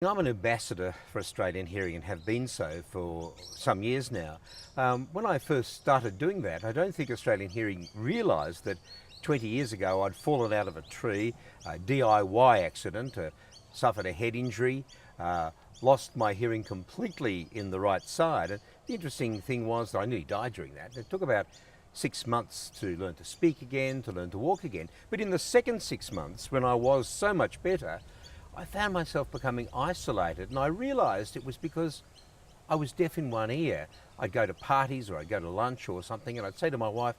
I'm an ambassador for Australian Hearing and have been so for some years now. When I first started doing that, I don't think Australian Hearing realised that 20 years ago I'd fallen out of a tree, a DIY accident, suffered a head injury, lost my hearing completely in the right side. And the interesting thing was that I nearly died during that. It took about 6 months to learn to speak again, to learn to walk again. But in the second 6 months, when I was so much better, I found myself becoming isolated, and I realised it was because I was deaf in one ear. I'd go to parties or I'd go to lunch or something, and I'd say to my wife,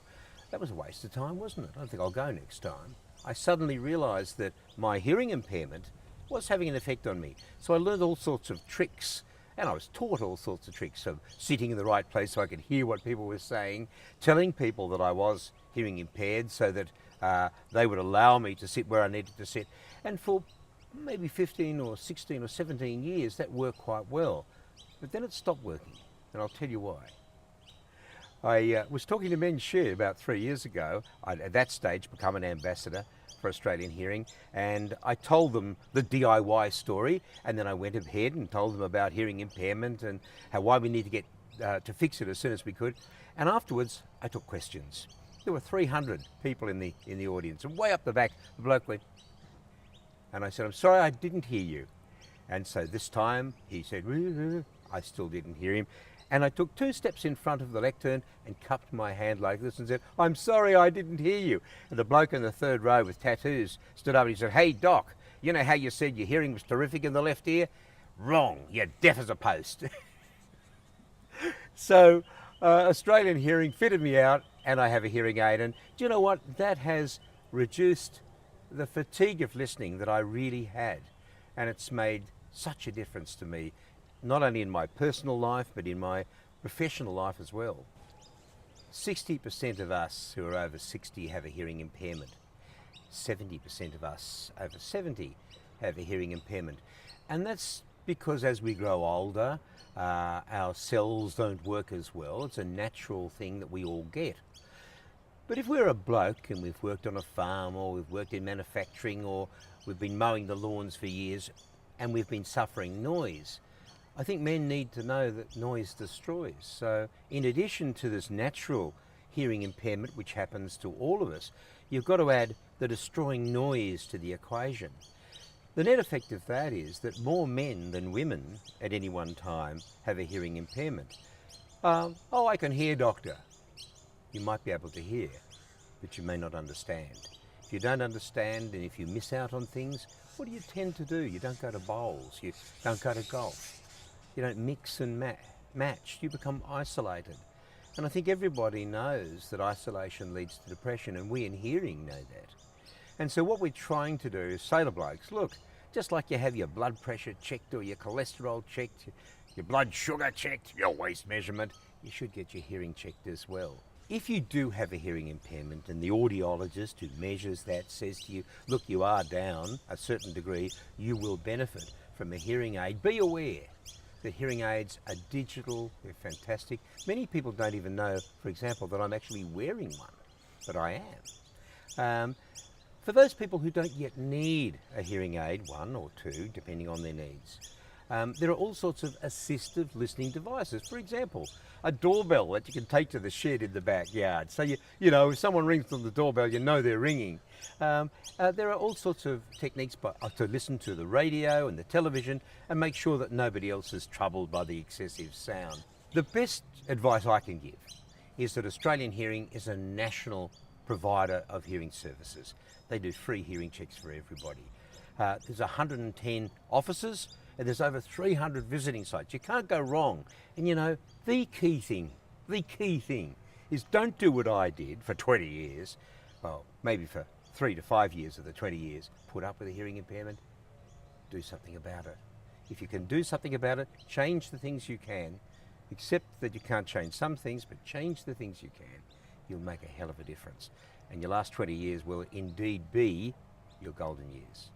that was a waste of time, wasn't it? I don't think I'll go next time. I suddenly realised that my hearing impairment was having an effect on me. So I learned all sorts of tricks, and I was taught all sorts of tricks of sitting in the right place so I could hear what people were saying, telling people that I was hearing impaired so that they would allow me to sit where I needed to sit. And for maybe 15 or 16 or 17 years, that worked quite well. But then it stopped working, and I'll tell you why. I was talking to Men Share about 3 years ago. I'd at that stage become an ambassador for Australian Hearing, and I told them the DIY story, and then I went ahead and told them about hearing impairment and why we need to get to fix it as soon as we could. And afterwards, I took questions. There were 300 people in the audience, and way up the back, the bloke went, and I said, I'm sorry, I didn't hear you. And so this time he said, I still didn't hear him. And I took 2 steps in front of the lectern and cupped my hand like this and said, I'm sorry, I didn't hear you. And the bloke in the third row with tattoos stood up and he said, hey, Doc, you know how you said your hearing was terrific in the left ear? Wrong, you're deaf as a post. So Australian Hearing fitted me out, and I have a hearing aid. And do you know what? That has reduced the fatigue of listening that I really had, and it's made such a difference to me, not only in my personal life but in my professional life as well. 60% of us who are over 60 have a hearing impairment. 70% of us over 70 have a hearing impairment, and that's because as we grow older, our cells don't work as well. It's a natural thing that we all get. But if we're a bloke and we've worked on a farm, or we've worked in manufacturing, or we've been mowing the lawns for years and we've been suffering noise, I think men need to know that noise destroys. So in addition to this natural hearing impairment, which happens to all of us, you've got to add the destroying noise to the equation. The net effect of that is that more men than women at any one time have a hearing impairment. Oh, I can hear, doctor. You might be able to hear, but you may not understand. If you don't understand, and if you miss out on things, what do you tend to do? You don't go to bowls, you don't go to golf, you don't mix and match, you become isolated. And I think everybody knows that isolation leads to depression, and we in hearing know that. And so what we're trying to do is say to blokes, look, just like you have your blood pressure checked or your cholesterol checked, your blood sugar checked, your waist measurement, you should get your hearing checked as well. If you do have a hearing impairment and the audiologist who measures that says to you, look, you are down a certain degree, you will benefit from a hearing aid. Be aware that hearing aids are digital, they're fantastic. Many people don't even know, for example, that I'm actually wearing one, but I am. For those people who don't yet need a hearing aid, 1 or 2, depending on their needs, there are all sorts of assistive listening devices. For example, a doorbell that you can take to the shed in the backyard. So, you know, if someone rings on the doorbell, you know they're ringing. There are all sorts of techniques to listen to the radio and the television and make sure that nobody else is troubled by the excessive sound. The best advice I can give is that Australian Hearing is a national provider of hearing services. They do free hearing checks for everybody. There's 110 offices, and there's over 300 visiting sites. You can't go wrong. And you know, the key thing is don't do what I did for 20 years, well, maybe for 3 to 5 years of the 20 years, put up with a hearing impairment. Do something about it. If you can do something about it, change the things you can, accept that you can't change some things, but change the things you can. You'll make a hell of a difference. And your last 20 years will indeed be your golden years.